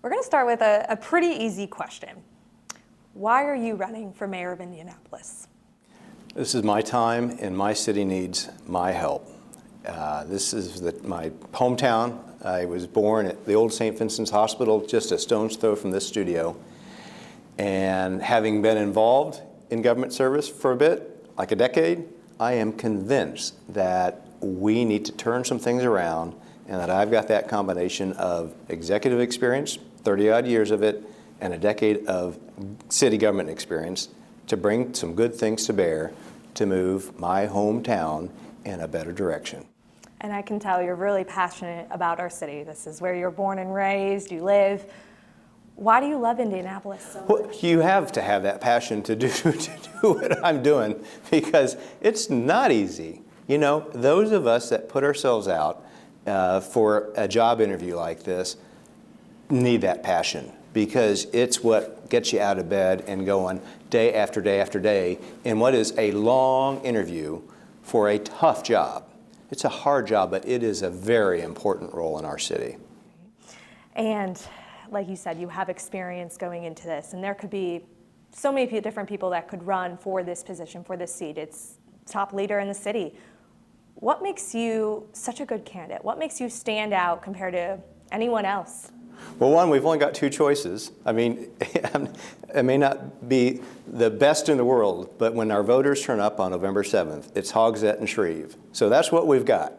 We're going to start with a pretty easy question. Why are you running for mayor of Indianapolis? This is my time, and my city needs my help. This is my hometown. I was born at the old St. Vincent's Hospital, just a stone's throw from this studio. And having been involved in government service for a bit, like a decade, I am convinced that we need to turn some things around, and that I've got that combination of executive experience, 30-odd years of it, and a decade of city government experience to bring some good things to bear to move my hometown in a better direction. And I can tell you're really passionate about our city. This is where you're born and raised, you live. Why do you love Indianapolis so much? Well, you have to have that passion to do what I'm doing, because it's not easy. You know, those of us that put ourselves out for a job interview like this need that passion, because it's what gets you out of bed and going day after day after day in what is a long interview for a tough job. It's a hard job, but it is a very important role in our city. And like you said, you have experience going into this, and there could be so many different people that could run for this position, for this seat. It's top leader in the city. What makes you such a good candidate? What makes you stand out compared to anyone else? Well, one, we've only got two choices. I mean, I may not be the best in the world, but when our voters turn up on November 7th, it's Hogsett and Shreve. So that's what we've got.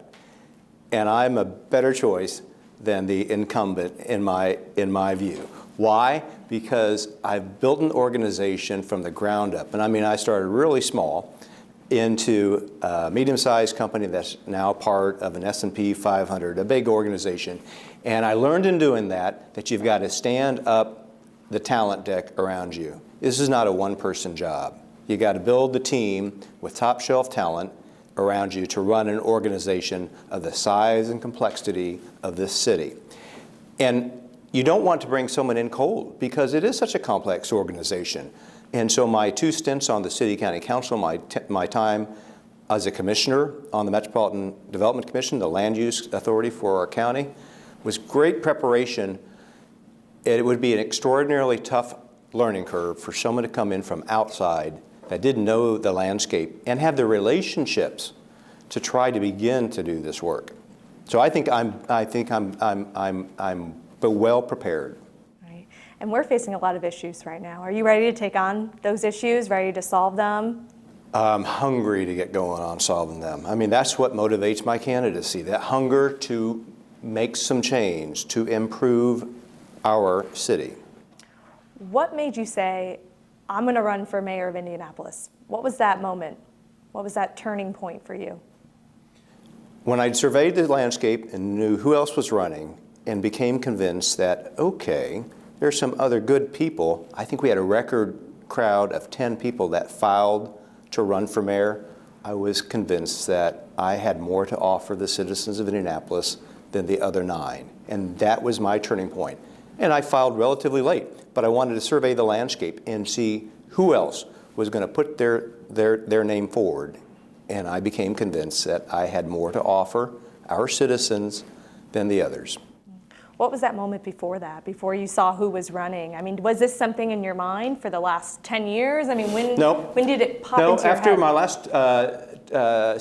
And I'm a better choice than the incumbent in my view. Why? Because I've built an organization from the ground up. And I mean, I started really small into a medium-sized company that's now part of an S&P 500, a big organization. And I learned in doing that you've got to stand up the talent deck around you. This is not a one-person job. You got to build the team with top-shelf talent around you to run an organization of the size and complexity of this city. And you don't want to bring someone in cold, because it is such a complex organization. And so my two stints on the City County Council, my time as a commissioner on the Metropolitan Development Commission, the land use authority for our county, was great preparation. It would be an extraordinarily tough learning curve for someone to come in from outside that didn't know the landscape and have the relationships to try to begin to do this work. So I think I'm well prepared. Right. And we're facing a lot of issues right now. Are you ready to take on those issues, ready to solve them? I'm hungry to get going on solving them. I mean, that's what motivates my candidacy, that hunger to make some change, to improve our city. What made you say, I'm going to run for mayor of Indianapolis? What was that moment? What was that turning point for you? When I surveyed the landscape and knew who else was running and became convinced that, okay, there's some other good people. I think we had a record crowd of 10 people that filed to run for mayor. I was convinced that I had more to offer the citizens of Indianapolis than the other 9. And that was my turning point. And I filed relatively late, but I wanted to survey the landscape and see who else was going to put their name forward. And I became convinced that I had more to offer our citizens than the others. What was that moment before that, before you saw who was running? I mean, was this something in your mind for the last 10 years? I mean, when did it pop into your head? After my last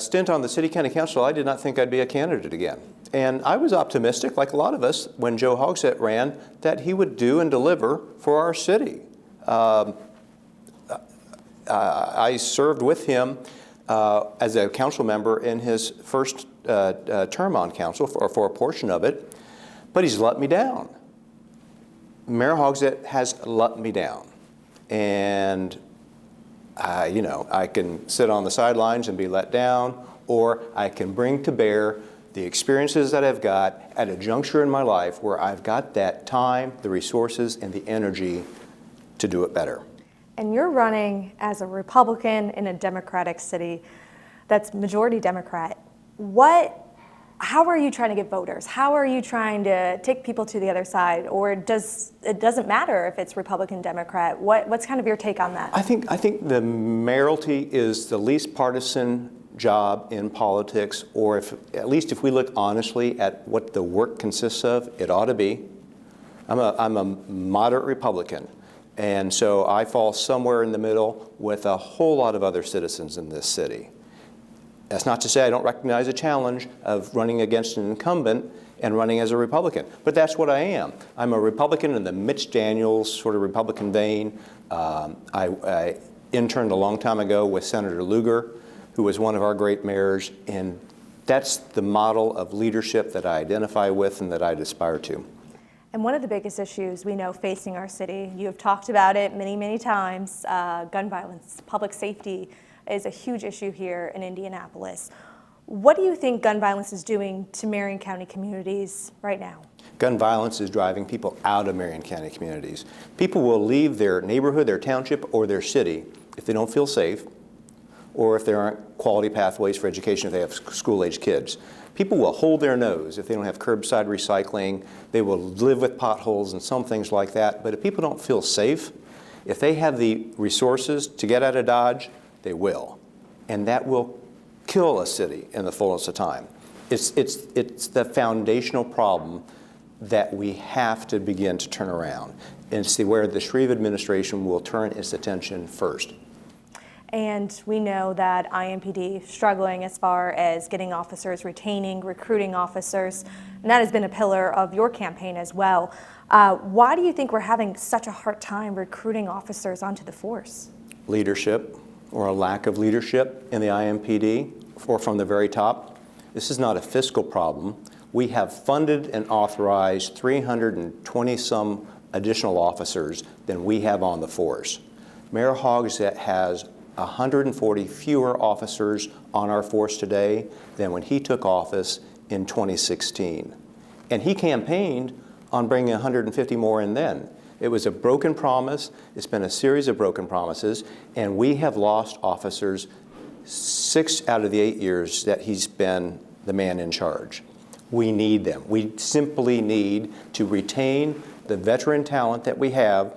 stint on the City County Council, I did not think I'd be a candidate again. And I was optimistic, like a lot of us, when Joe Hogsett ran, that he would do and deliver for our city. I served with him as a council member in his first term on council, for a portion of it, but he's let me down. Mayor Hogsett has let me down. And I can sit on the sidelines and be let down, or I can bring to bear the experiences that I've got at a juncture in my life where I've got that time, the resources, and the energy to do it better. And you're running as a Republican in a Democratic city that's majority Democrat. How are you trying to get voters? How are you trying to take people to the other side? Or it doesn't matter if it's Republican, Democrat? What's kind of your take on that? I think the mayoralty is the least partisan job in politics, or at least if we look honestly at what the work consists of, it ought to be. I'm a moderate Republican, and so I fall somewhere in the middle with a whole lot of other citizens in this city. That's not to say I don't recognize a challenge of running against an incumbent and running as a Republican, but that's what I am. I'm a Republican in the Mitch Daniels sort of Republican vein. I interned a long time ago with Senator Lugar, who was one of our great mayors, and that's the model of leadership that I identify with and that I'd aspire to. And one of the biggest issues we know facing our city, you have talked about it many, many times, gun violence, public safety is a huge issue here in Indianapolis. What do you think gun violence is doing to Marion County communities right now? Gun violence is driving people out of Marion County communities. People will leave their neighborhood, their township, or their city if they don't feel safe, or if there aren't quality pathways for education if they have school-age kids. People will hold their nose if they don't have curbside recycling. They will live with potholes and some things like that. But if people don't feel safe, if they have the resources to get out of Dodge, they will. And that will kill a city in the fullness of time. It's the foundational problem that we have to begin to turn around and see where the Shreve administration will turn its attention first. And we know that IMPD is struggling as far as getting officers, retaining, recruiting officers, and that has been a pillar of your campaign as well. Why do you think we're having such a hard time recruiting officers onto the force? Leadership, or a lack of leadership in the IMPD, or from the very top. This is not a fiscal problem. We have funded and authorized 320-some additional officers than we have on the force. Mayor Hogsett has 140 fewer officers on our force today than when he took office in 2016. And he campaigned on bringing 150 more in then. It was a broken promise. It's been a series of broken promises, and we have lost officers 6 out of the 8 years that he's been the man in charge. We need them. We simply need to retain the veteran talent that we have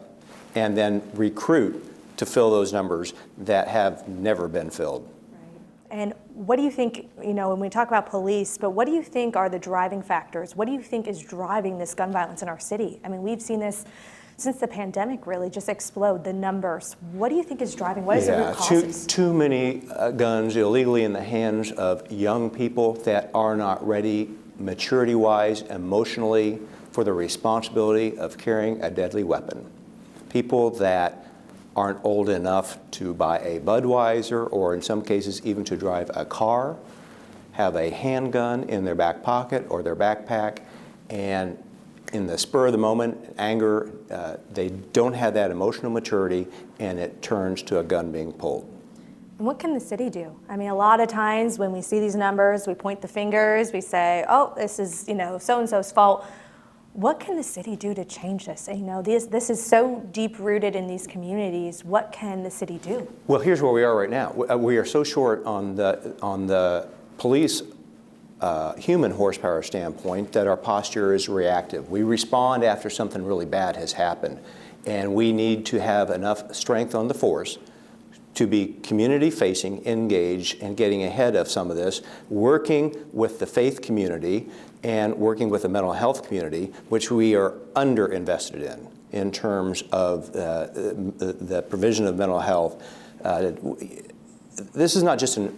and then recruit to fill those numbers that have never been filled. Right. And what do you think, when we talk about police, but what do you think are the driving factors? What do you think is driving this gun violence in our city? I mean, we've seen this since the pandemic really just explode, the numbers. What do you think is driving? What is the root causes? Too many guns illegally in the hands of young people that are not ready maturity-wise, emotionally, for the responsibility of carrying a deadly weapon. People that aren't old enough to buy a Budweiser, or in some cases even to drive a car, have a handgun in their back pocket or their backpack, and in the spur of the moment, anger, they don't have that emotional maturity, and it turns to a gun being pulled. And what can the city do? I mean, a lot of times when we see these numbers, we point the fingers, we say, oh, this is, so-and-so's fault. What can the city do to change this? This is so deep-rooted in these communities. What can the city do? Well, here's where we are right now. We are so short on the police human horsepower standpoint that our posture is reactive. We respond after something really bad has happened, and we need to have enough strength on the force to be community-facing, engaged, and getting ahead of some of this, working with the faith community and working with the mental health community, which we are underinvested in terms of the provision of mental health. This is not just a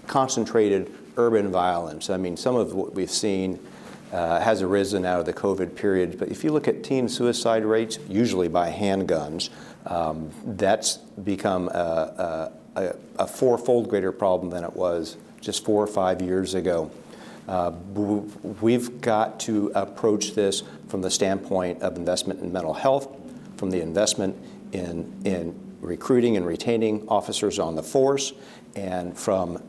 concentrated urban violence. I mean, some of what we've seen has arisen out of the COVID period, but if you look at teen suicide rates, usually by handguns, that's become a fourfold greater problem than it was just 4 or 5 years ago. We've got to approach this from the standpoint of investment in mental health, from the investment in recruiting and retaining officers on the force, and from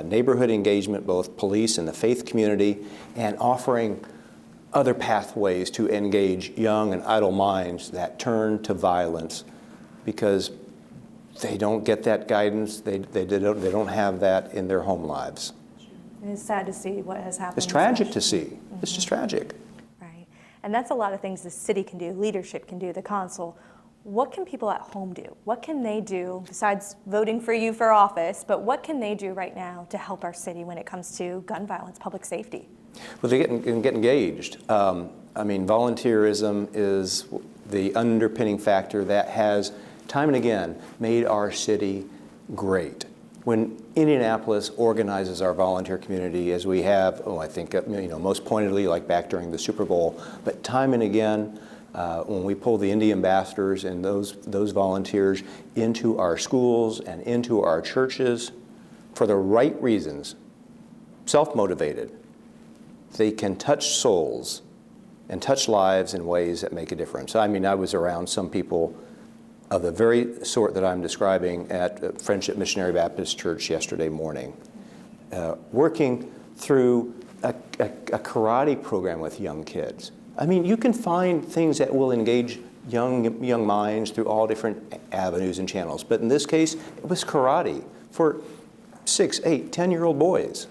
neighborhood engagement, both police and the faith community, and offering other pathways to engage young and idle minds that turn to violence because they don't get that guidance, they don't have that in their home lives. It's sad to see what has happened. It's tragic to see. Mm-hmm. It's just tragic. Right. And that's a lot of things the city can do, leadership can do, the council. What can people at home do? What can they do besides voting for you for office, but what can they do right now to help our city when it comes to gun violence, public safety? Well, they get engaged. I mean, volunteerism is the underpinning factor that has, time and again, made our city great. When Indianapolis organizes our volunteer community, as we have, I think, most pointedly, like back during the Super Bowl, but time and again, when we pull the Indy ambassadors and those volunteers into our schools and into our churches for the right reasons, self-motivated, they can touch souls and touch lives in ways that make a difference. I mean, I was around some people of the very sort that I'm describing at Friendship Missionary Baptist Church yesterday morning, working through a karate program with young kids. I mean, you can find things that will engage young minds through all different avenues and channels. But in this case, it was karate for 6, 8, 10-year-old boys.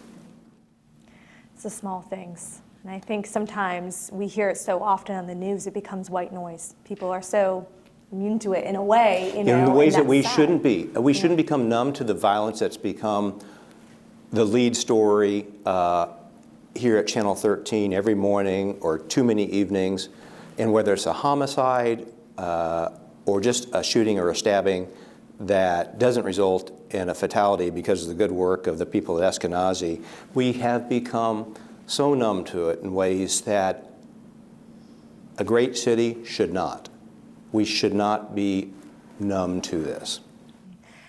It's the small things. And I think sometimes we hear it so often on the news, it becomes white noise. People are so immune to it in a way, in the ways that we sad. shouldn't be. We shouldn't become numb to the violence that's become the lead story here at Channel 13 every morning or too many evenings. And whether it's a homicide or just a shooting or a stabbing that doesn't result in a fatality because of the good work of the people at Eskenazi, we have become so numb to it in ways that a great city should not. We should not be numb to this.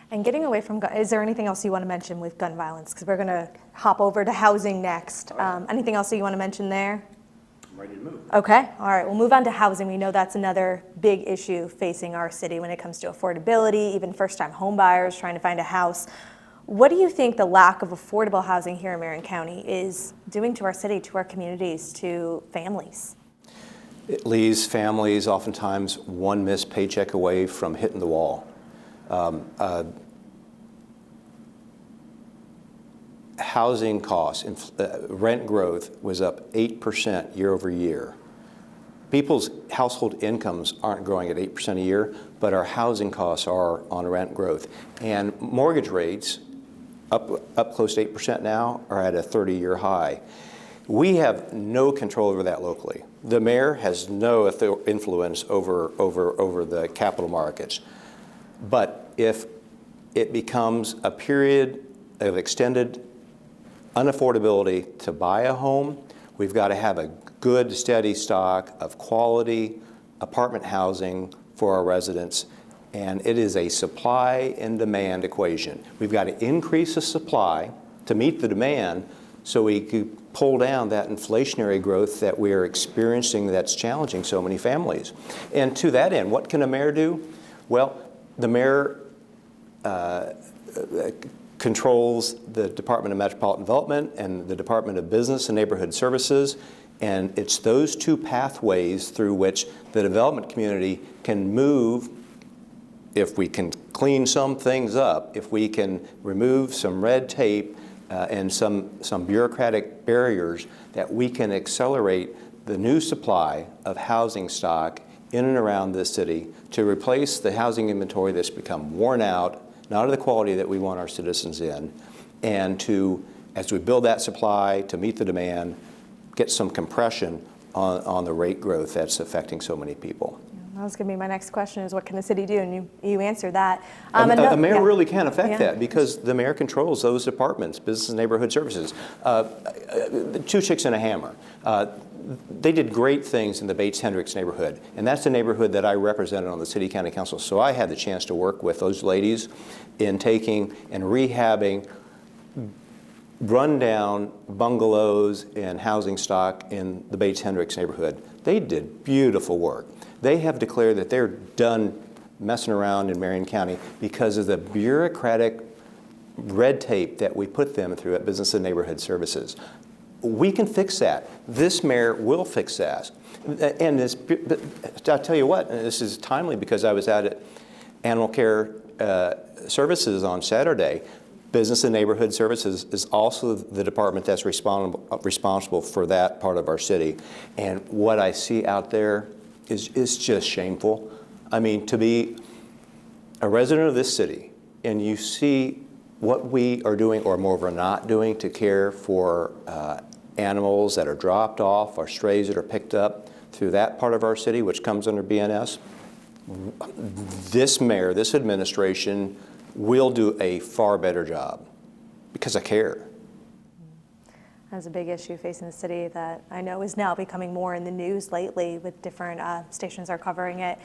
And getting away from gun, is there anything else you want to mention with gun violence? Because we're going to hop over to housing next. Anything else that you want to mention there? I'm ready to move. Okay, all right, we'll move on to housing. We know that's another big issue facing our city when it comes to affordability, even first-time home buyers trying to find a house. What do you think the lack of affordable housing here in Marion County is doing to our city, to our communities, to families? It leaves families oftentimes one missed paycheck away from hitting the wall. Housing costs, rent growth was up 8% year over year. People's household incomes aren't growing at 8% a year, but our housing costs are on rent growth. And mortgage rates, up close to 8% now, are at a 30-year high. We have no control over that locally. The mayor has no influence over the capital markets. But if it becomes a period of extended unaffordability to buy a home, we've got to have a good, steady stock of quality apartment housing for our residents. And it is a supply and demand equation. We've got to increase the supply to meet the demand so we can pull down that inflationary growth that we are experiencing that's challenging so many families. And to that end, what can a mayor do? Well, the mayor controls the Department of Metropolitan Development and the Department of Business and Neighborhood Services, and it's those two pathways through which the development community can move. If we can clean some things up, if we can remove some red tape and some bureaucratic barriers, that we can accelerate the new supply of housing stock in and around this city to replace the housing inventory that's become worn out, not of the quality that we want our citizens in, and to, as we build that supply to meet the demand, get some compression on the rate growth that's affecting so many people. That was going to be my next question, is what can the city do? And you answered that. A mayor really can affect that because the mayor controls those departments, business and neighborhood services. Two chicks and a hammer. They did great things in the Bates-Hendricks neighborhood, and that's the neighborhood that I represented on the city county council. So I had the chance to work with those ladies in taking and rehabbing rundown bungalows and housing stock in the Bates-Hendricks neighborhood. They did beautiful work. They have declared that they're done messing around in Marion County because of the bureaucratic red tape that we put them through at Business and Neighborhood Services. We can fix that. This mayor will fix that. And this, I'll tell you what, and this is timely because I was out at Animal Care Services on Saturday. Business and Neighborhood Services is also the department that's responsible for that part of our city. And what I see out there is just shameful. I mean, to be a resident of this city and you see what we are doing or more of are not doing to care for animals that are dropped off or strays that are picked up, through that part of our city, which comes under BNS, this mayor, this administration will do a far better job because I care. That's a big issue facing the city that I know is now becoming more in the news lately with different stations are covering it.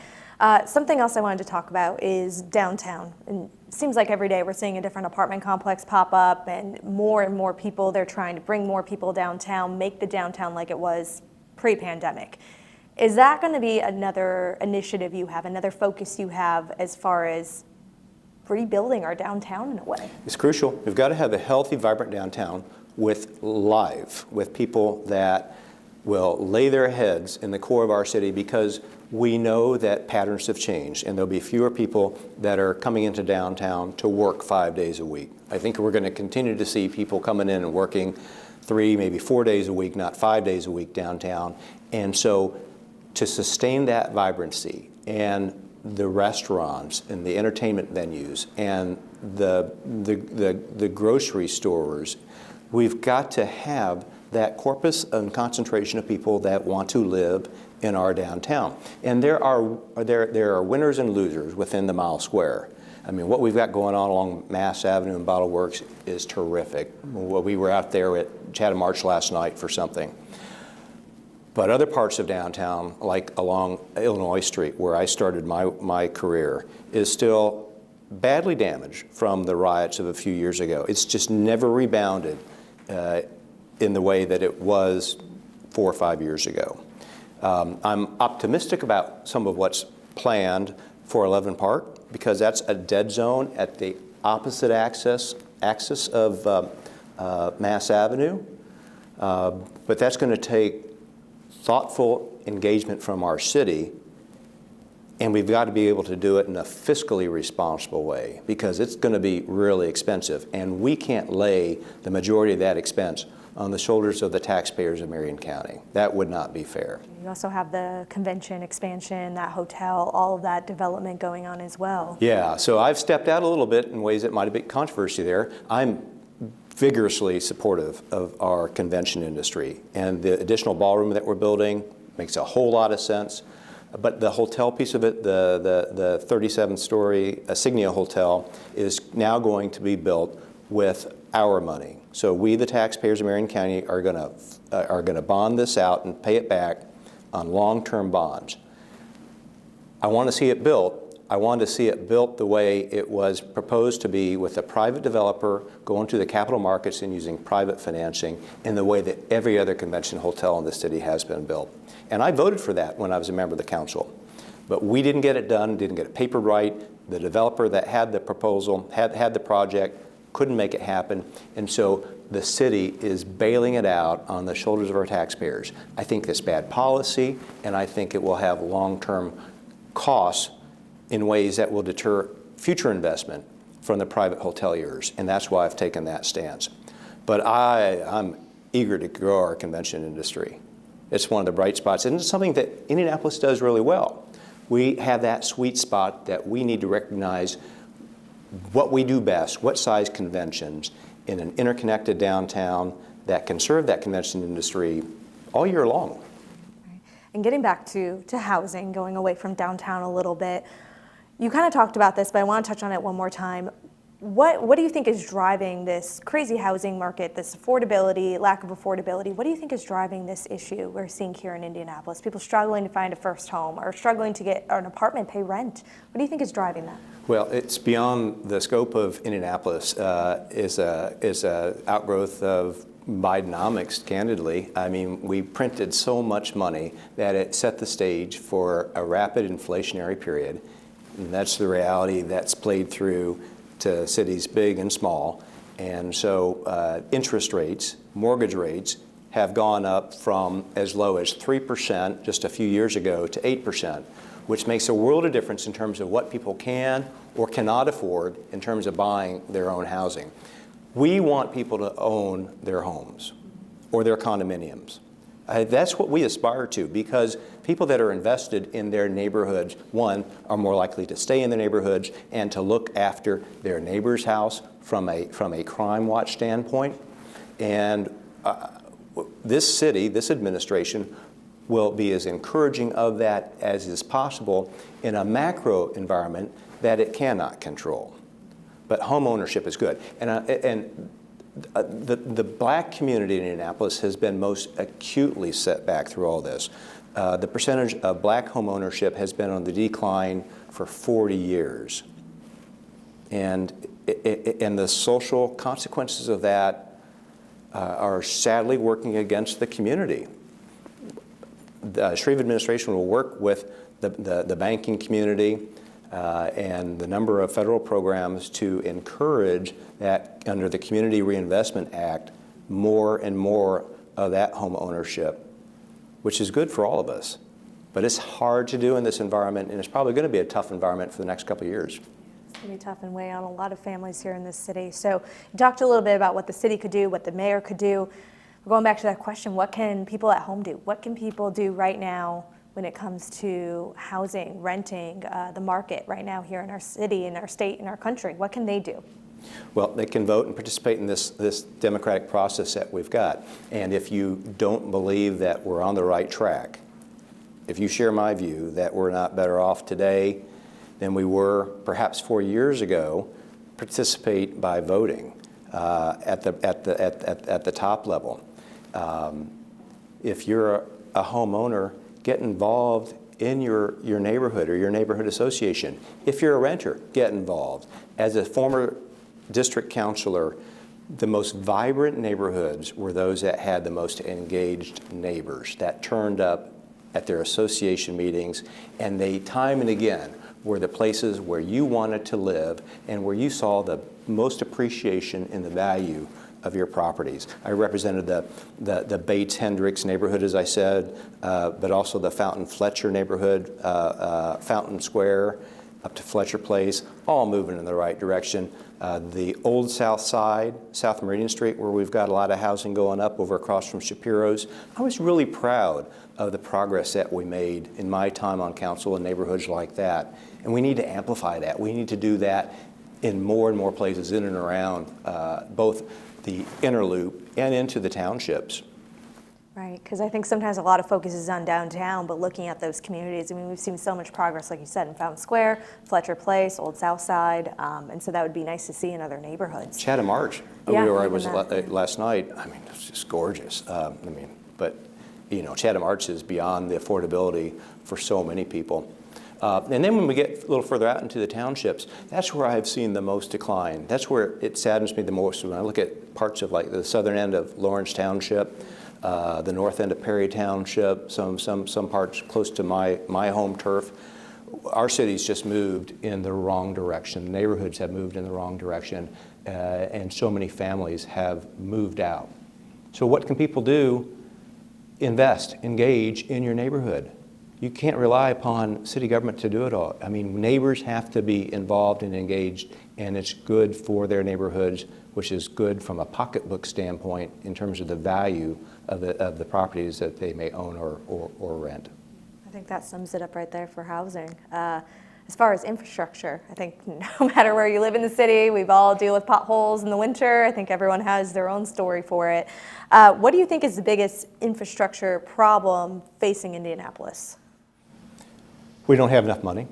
Something else I wanted to talk about is downtown. And it seems like every day we're seeing a different apartment complex pop up and more people, they're trying to bring more people downtown, make the downtown like it was pre-pandemic. Is that going to be another initiative you have, another focus you have as far as rebuilding our downtown in a way? It's crucial. We've got to have a healthy, vibrant downtown with people that will lay their heads in the core of our city, because we know that patterns have changed and there'll be fewer people that are coming into downtown to work 5 days a week. I think we're going to continue to see people coming in and working 3, maybe 4 days a week, not 5 days a week downtown. And so to sustain that vibrancy and the restaurants and the entertainment venues and the grocery stores, we've got to have that corpus and concentration of people that want to live in our downtown. And there are winners and losers within the mile square. I mean, what we've got going on along Mass Avenue and Bottle Works is terrific. We were out there at Chatham Arch last night for something. But other parts of downtown, like along Illinois Street, where I started my career, is still badly damaged from the riots of a few years ago. It's just never rebounded in the way that it was 4 or 5 years ago. I'm optimistic about some of what's planned for 11 Park, because that's a dead zone at the opposite axis of Mass Avenue. But that's going to take thoughtful engagement from our city, and we've got to be able to do it in a fiscally responsible way, because it's going to be really expensive, and we can't lay the majority of that expense on the shoulders of the taxpayers of Marion County. That would not be fair. You also have the convention expansion, that hotel, all of that development going on as well. Yeah, so I've stepped out a little bit in ways that might have been controversy there. I'm vigorously supportive of our convention industry, and the additional ballroom that we're building makes a whole lot of sense. But the hotel piece of it, the 37-story Signia Hotel, is now going to be built with our money. So we, the taxpayers of Marion County, are going to bond this out and pay it back on long-term bonds. I want to see it built. I want to see it built the way it was proposed to be, with a private developer going to the capital markets and using private financing, in the way that every other convention hotel in the city has been built. And I voted for that when I was a member of the council. But we didn't get it done, didn't get it papered right. The developer that had the proposal, had the project, couldn't make it happen. And so the city is bailing it out on the shoulders of our taxpayers. I think that's bad policy, and I think it will have long-term costs in ways that will deter future investment from the private hoteliers, and that's why I've taken that stance. But I'm eager to grow our convention industry. It's one of the bright spots, and it's something that Indianapolis does really well. We have that sweet spot that we need to recognize what we do best, what size conventions in an interconnected downtown that can serve that convention industry all year long. And getting back to housing, going away from downtown a little bit, you kind of talked about this, but I want to touch on it one more time. What do you think is driving this crazy housing market, this affordability, lack of affordability? What do you think is driving this issue we're seeing here in Indianapolis? People struggling to find a first home or struggling to get an apartment, pay rent. What do you think is driving that? Well, it's beyond the scope of Indianapolis. Is a outgrowth of Bidenomics, candidly. I mean, we printed so much money that it set the stage for a rapid inflationary period. And that's the reality that's played through to cities big and small. And so interest rates, mortgage rates, have gone up from as low as 3% just a few years ago to 8%, which makes a world of difference in terms of what people can or cannot afford in terms of buying their own housing. We want people to own their homes or their condominiums. That's what we aspire to, because people that are invested in their neighborhoods, one, are more likely to stay in their neighborhoods and to look after their neighbor's house from a crime watch standpoint. And this city, this administration, will be as encouraging of that as is possible in a macro environment that it cannot control. But home ownership is good. The black community in Indianapolis has been most acutely set back through all this. The percentage of black home ownership has been on the decline for 40 years. And the social consequences of that are sadly working against the community. The Shreve administration will work with the banking community and the number of federal programs to encourage that under the Community Reinvestment Act, more and more of that home ownership, which is good for all of us. But it's hard to do in this environment, and it's probably going to be a tough environment for the next couple of years. It's going to be tough and weigh on a lot of families here in this city. So you talked a little bit about what the city could do, what the mayor could do. We're going back to that question, what can people at home do? What can people do right now when it comes to housing, renting, the market right now here in our city, in our state, in our country? What can they do? Well, they can vote and participate in this democratic process that we've got. And if you don't believe that we're on the right track, if you share my view that we're not better off today than we were perhaps 4 years ago, participate by voting at the top level. If you're a homeowner, get involved in your neighborhood or your neighborhood association. If you're a renter, get involved. As a former district councilor, the most vibrant neighborhoods were those that had the most engaged neighbors that turned up at their association meetings, and they time and again were the places where you wanted to live and where you saw the most appreciation in the value of your properties. I represented the Bates Hendricks neighborhood, as I said, but also the Fountain Fletcher neighborhood, Fountain Square up to Fletcher Place, all moving in the right direction. The old South Side, South Meridian Street, where we've got a lot of housing going up over across from Shapiro's. I was really proud of the progress that we made in my time on council in neighborhoods like that. And we need to amplify that. We need to do that in more and more places in and around both the inner loop and into the townships. Right, because I think sometimes a lot of focus is on downtown, but looking at those communities, I mean, we've seen so much progress, like you said, in Fountain Square, Fletcher Place, Old South Side, and so that would be nice to see in other neighborhoods. Chatham Arch, Yeah, where I was that. last night, I mean, it's just gorgeous. But you know, Chatham Arch is beyond the affordability for so many people. And then when we get a little further out into the townships, that's where I've seen the most decline. That's where it saddens me the most when I look at parts of like the southern end of Lawrence Township, the north end of Perry Township, some parts close to my home turf. Our city's just moved in the wrong direction. Neighborhoods have moved in the wrong direction, and so many families have moved out. So what can people do? Invest, engage in your neighborhood. You can't rely upon city government to do it all. I mean, neighbors have to be involved and engaged, and it's good for their neighborhoods, which is good from a pocketbook standpoint in terms of the value of the properties that they may own or rent. I think that sums it up right there for housing. As far as infrastructure, I think no matter where you live in the city, we've all deal with potholes in the winter. I think everyone has their own story for it. What do you think is the biggest infrastructure problem facing Indianapolis? We don't have enough money.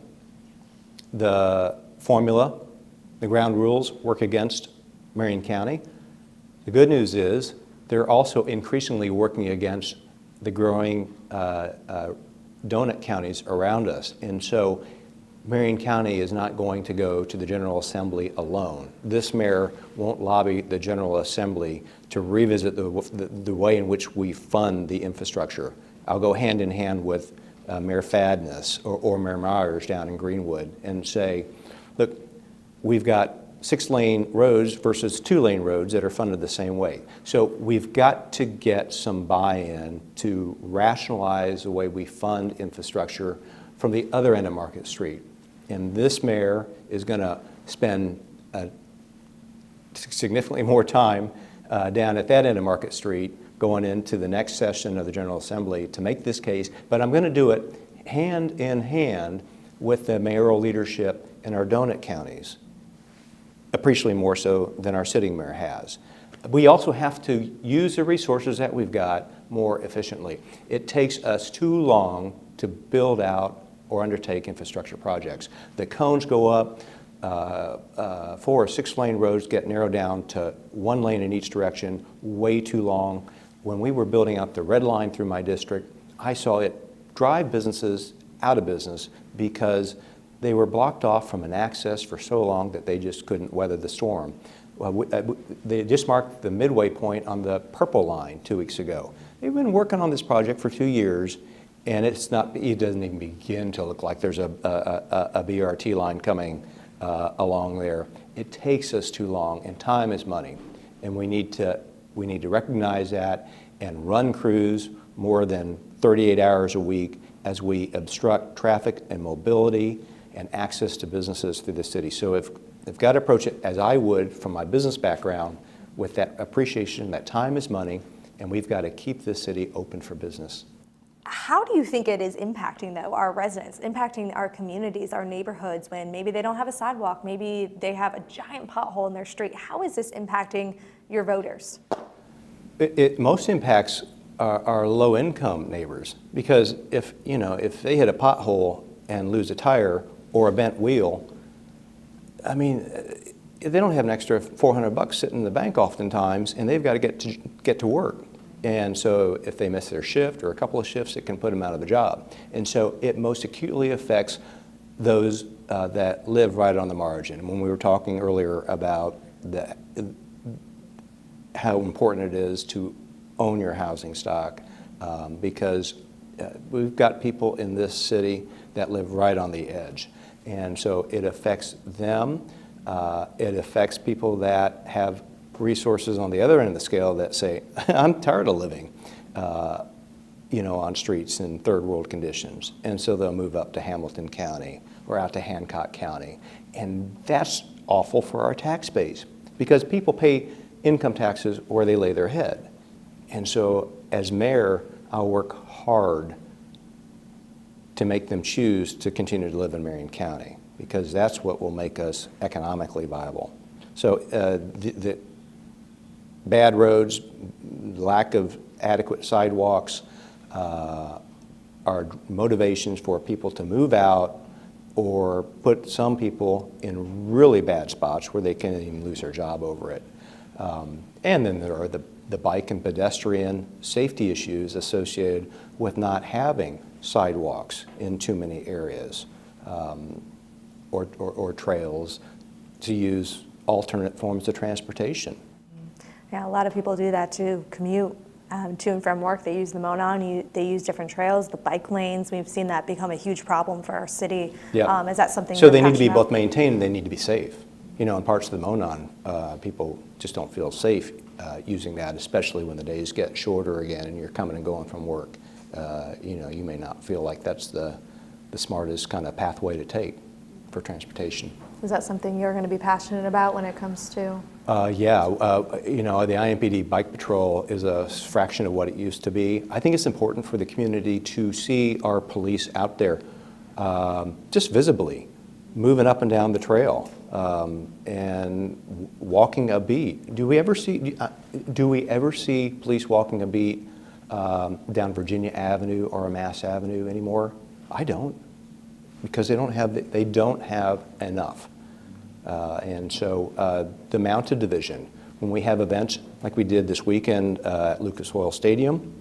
The formula, the ground rules work against Marion County. The good news is they're also increasingly working against the growing donut counties around us. And so Marion County is not going to go to the General Assembly alone. This mayor won't lobby the General Assembly to revisit the way in which we fund the infrastructure. I'll go hand in hand with Mayor Fadness or Mayor Myers down in Greenwood and say, look, we've got 6-lane roads versus 2-lane roads that are funded the same way. So we've got to get some buy-in to rationalize the way we fund infrastructure from the other end of Market Street. And this mayor is going to spend significantly more time down at that end of Market Street going into the next session of the General Assembly to make this case, but I'm going to do it hand in hand with the mayoral leadership in our donut counties, appreciably more so than our sitting mayor has. we also have to use the resources that we've got more efficiently. It takes us too long to build out or undertake infrastructure projects. The cones go up, 4 or 6 lane roads get narrowed down to 1 lane in each direction, way too long. When we were building out the red line through my district, I saw it drive businesses out of business because they were blocked off from an access for so long that they just couldn't weather the storm. Well, they just marked the midway point on the purple line 2 weeks ago. They've been working on this project for 2 years, and it doesn't even begin to look like there's a BRT line coming along there. It takes us too long, and time is money, and we need to recognize that and run crews more than 38 hours a week as we obstruct traffic and mobility and access to businesses through the city. So I've got to approach it as I would from my business background, with that appreciation that time is money, and we've got to keep this city open for business. How do you think it is impacting, though, our residents, impacting our communities, our neighborhoods, when maybe they don't have a sidewalk, maybe they have a giant pothole in their street? How is this impacting your voters? It most impacts our low-income neighbors, because if they hit a pothole and lose a tire or a bent wheel, I mean, they don't have an extra $400 sitting in the bank oftentimes, and they've got to get to work. And so if they miss their shift or a couple of shifts, it can put them out of a job. And so it most acutely affects those that live right on the margin. When we were talking earlier about how important it is to own your housing stock, because we've got people in this city that live right on the edge. And so it affects them. It affects people that have resources on the other end of the scale that say, I'm tired of living on streets in third world conditions. And so they'll move up to Hamilton County or out to Hancock County. And that's awful for our tax base, because people pay income taxes where they lay their head. And so as mayor, I'll work hard to make them choose to continue to live in Marion County, because that's what will make us economically viable. So the bad roads, lack of adequate sidewalks are motivations for people to move out, or put some people in really bad spots where they can't even lose their job over it. And then there are the bike and pedestrian safety issues associated with not having sidewalks in too many areas, or trails to use alternate forms of transportation. Yeah, a lot of people do that to commute to and from work. They use the MONON, they use different trails, the bike lanes. We've seen that become a huge problem for our city. Yeah. Is that something So you're they need to be passionate both maintained and they need to be safe. In parts of the MONON, people just don't feel safe using that, especially when the days get shorter again and you're coming and going from work. You may not feel like that's the smartest kind of pathway to take for transportation. Is that something you're going to be passionate about when it comes to? Yeah, the IMPD Bike Patrol is a fraction of what it used to be. I think it's important for the community to see our police out there just visibly moving up and down the trail and walking a beat. Do we ever see police walking a beat down Virginia Avenue or Mass Avenue anymore? I don't, because they don't have enough. And so the Mounted Division, when we have events like we did this weekend at Lucas Oil Stadium,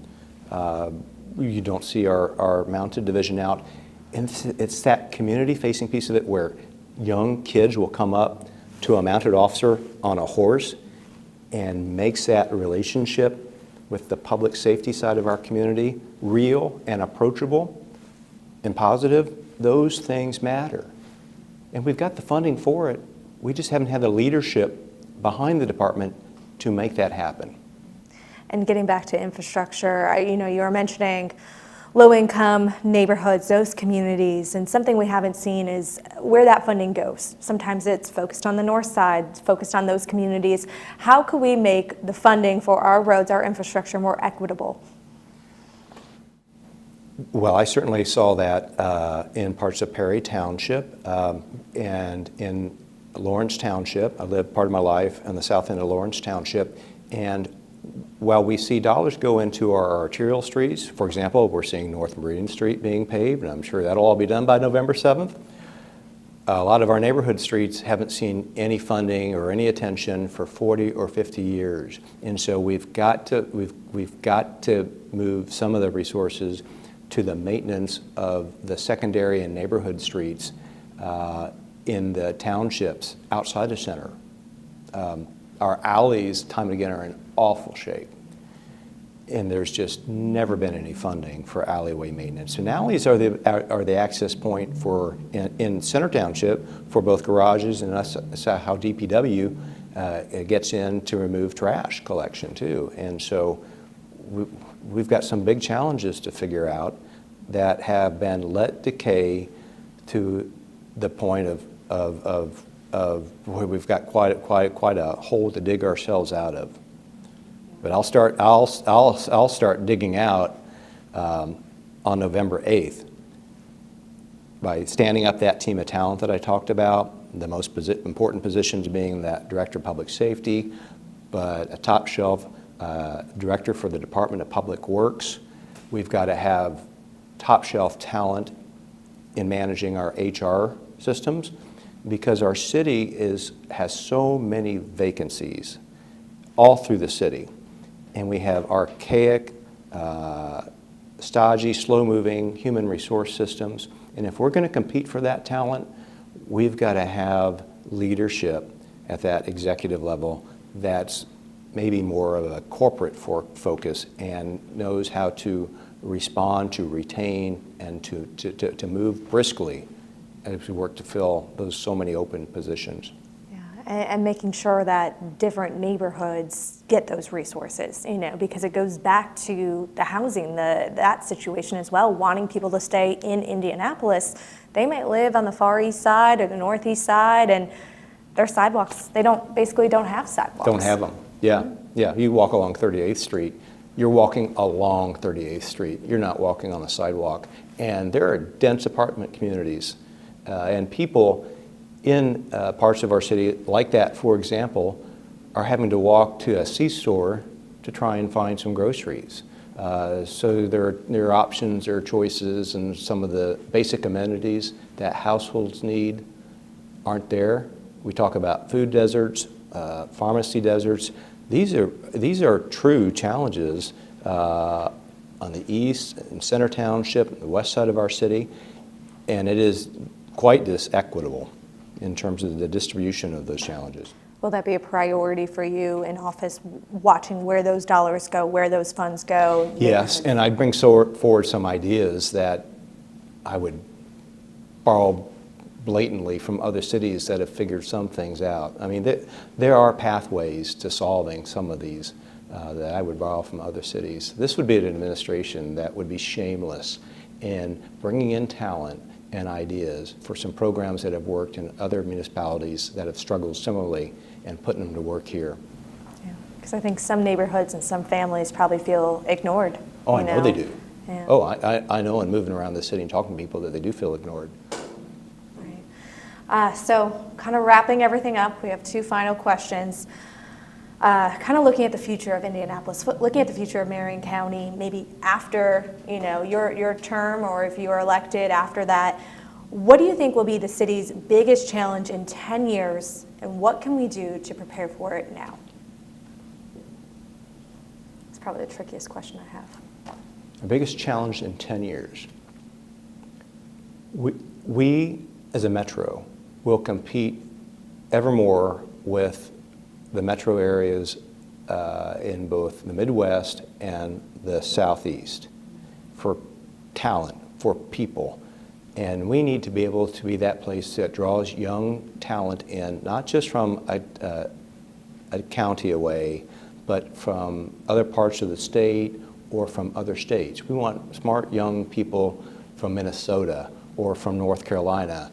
you don't see our Mounted Division out. And it's that community-facing piece of it where young kids will come up to a mounted officer on a horse and makes that relationship with the public safety side of our community real and approachable and positive. Those things matter. And we've got the funding for it. We just haven't had the leadership behind the department to make that happen. And getting back to infrastructure, you were mentioning low-income neighborhoods, those communities, and something we haven't seen is where that funding goes. Sometimes it's focused on the north side, focused on those communities. How could we make the funding for our roads, our infrastructure, more equitable? Well, I certainly saw that in parts of Perry Township and in Lawrence Township. I lived part of my life on the south end of Lawrence Township, And while we see dollars go into our arterial streets, for example, we're seeing North Meridian Street being paved, and I'm sure that'll all be done by November 7th. A lot of our neighborhood streets haven't seen any funding or any attention for 40 or 50 years. And so we've got to move some of the resources to the maintenance of the secondary and neighborhood streets in the townships outside the center. Our alleys, time and again, are in awful shape. And there's just never been any funding for alleyway maintenance. And alleys are the access point for, in Center Township, for both garages and us, how DPW gets in to remove trash collection too. And so we've got some big challenges to figure out that have been let decay to the point of where we've got quite a hole to dig ourselves out of. But I'll start digging out on November 8th by standing up that team of talent that I talked about, the most important positions being that Director of Public Safety, but a top shelf director for the Department of Public Works. We've got to have top shelf talent in managing our HR systems because our city has so many vacancies all through the city. And we have archaic, stodgy, slow-moving human resource systems. And if we're going to compete for that talent, we've got to have leadership at that executive level that's maybe more of a corporate focus and knows how to respond, to retain, and to move briskly as we work to fill those so many open positions. And making sure that different neighborhoods get those resources, because it goes back to the housing, that situation as well, wanting people to stay in Indianapolis. They might live on the far east side or the northeast side, and their sidewalks, they basically don't have sidewalks. Don't have them, yeah. Yeah, you walk along 38th Street, you're walking along 38th Street. You're not walking on a sidewalk. And there are dense apartment communities, and people in parts of our city like that, for example, are having to walk to a C-store to try and find some groceries. So there are options, there are choices, and some of the basic amenities that households need aren't there. We talk about food deserts, pharmacy deserts. These are true challenges on the east and Center Township, the west side of our city, and it is quite disequitable in terms of the distribution of those challenges. Will that be a priority for you in office, watching where those dollars go, where those funds go? Yes, and I bring forward some ideas that I would borrow blatantly from other cities that have figured some things out. I mean, there are pathways to solving some of these that I would borrow from other cities. This would be an administration that would be shameless in bringing in talent and ideas for some programs that have worked in other municipalities that have struggled similarly and putting them to work here. Yeah, because I think some neighborhoods and some families probably feel ignored. Oh, I know they do. Yeah. Oh, I know in moving around the city and talking to people that they do feel ignored. Right. So kind of wrapping everything up, we have two final questions. Kind of looking at the future of Indianapolis, looking at the future of Marion County, maybe after your term, or if you are elected after that, what do you think will be the city's biggest challenge in 10 years, and what can we do to prepare for it now? It's probably the trickiest question I have. Our biggest challenge in 10 years. We as a metro will compete ever more with the metro areas in both the Midwest and the Southeast for talent, for people. And we need to be able to be that place that draws young talent in, not just from a county away, but from other parts of the state or from other states. We want smart young people from Minnesota or from North Carolina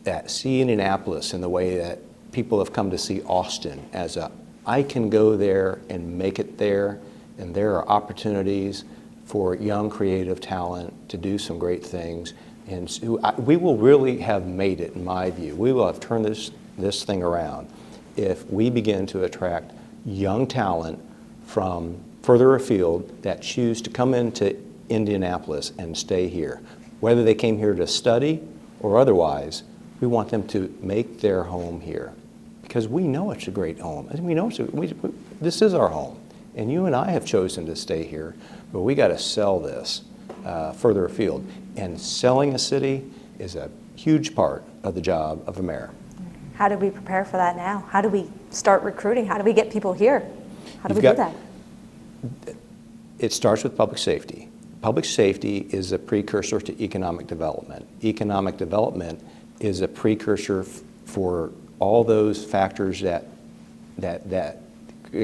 that see Indianapolis in the way that people have come to see Austin as I can go there and make it there, and there are opportunities for young creative talent to do some great things. And so we will really have made it, in my view. We will have turned this thing around if we begin to attract young talent from further afield that choose to come into Indianapolis and stay here. Whether they came here to study or otherwise, we want them to make their home here because we know it's a great home. And we know this is our home. And you and I have chosen to stay here, but we got to sell this further afield. And selling a city is a huge part of the job of a mayor. How do we prepare for that now? How do we start recruiting? How do we get people here? How do we do that? It starts with public safety. Public safety is a precursor to economic development. Economic development is a precursor for all those factors that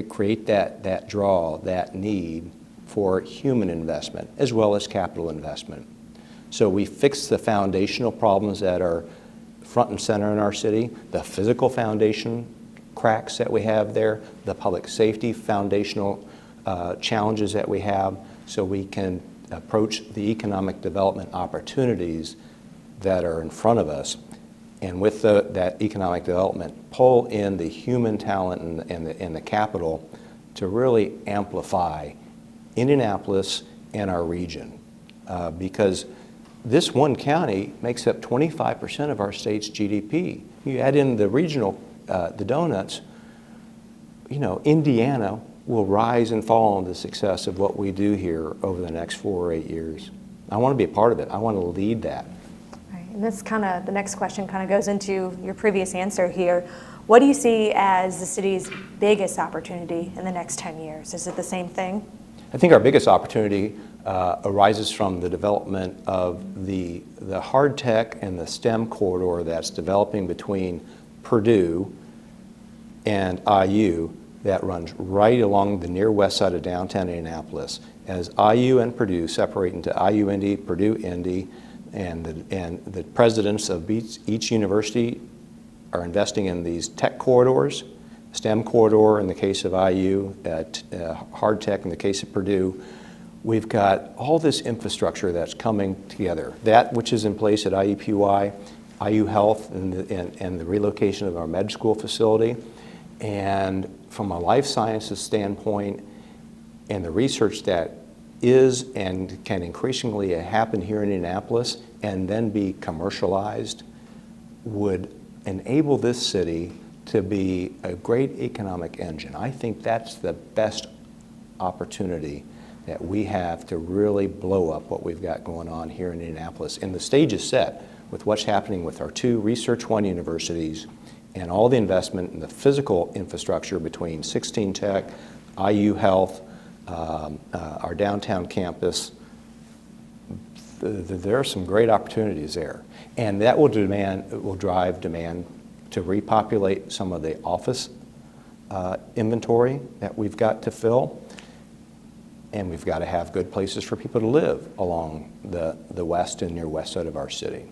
create that draw, that need for human investment as well as capital investment. So we fix the foundational problems that are front and center in our city, the physical foundation cracks that we have there, the public safety foundational challenges that we have, so we can approach the economic development opportunities that are in front of us. And with that economic development, pull in the human talent and the capital to really amplify Indianapolis and our region. Because this one county makes up 25% of our state's GDP. You add in the regional, the donuts, you know, Indiana will rise and fall on the success of what we do here over the next 4 or 8 years. I want to be a part of it. I want to lead that. Right. And this the next question kind of goes into your previous answer here. What do you see as the city's biggest opportunity in the next 10 years? Is it the same thing? I think our biggest opportunity arises from the development of the hard tech and the STEM corridor that's developing between Purdue and IU that runs right along the near west side of downtown Indianapolis. As IU and Purdue separate into IU Indy, Purdue Indy, and the presidents of each university are investing in these tech corridors, STEM corridor in the case of IU, hard tech in the case of Purdue. We've got all this infrastructure that's coming together. That which is in place at IUPUI, IU Health, and the relocation of our med school facility. And from a life sciences standpoint, and the research that is and can increasingly happen here in Indianapolis and then be commercialized would enable this city to be a great economic engine. I think that's the best opportunity that we have to really blow up what we've got going on here in Indianapolis. And the stage is set with what's happening with our 2 Research One universities and all the investment in the physical infrastructure between 16 Tech, IU Health, our downtown campus. There are some great opportunities there. And that will drive demand to repopulate some of the office inventory that we've got to fill. And we've got to have good places for people to live along the west and near west side of our city.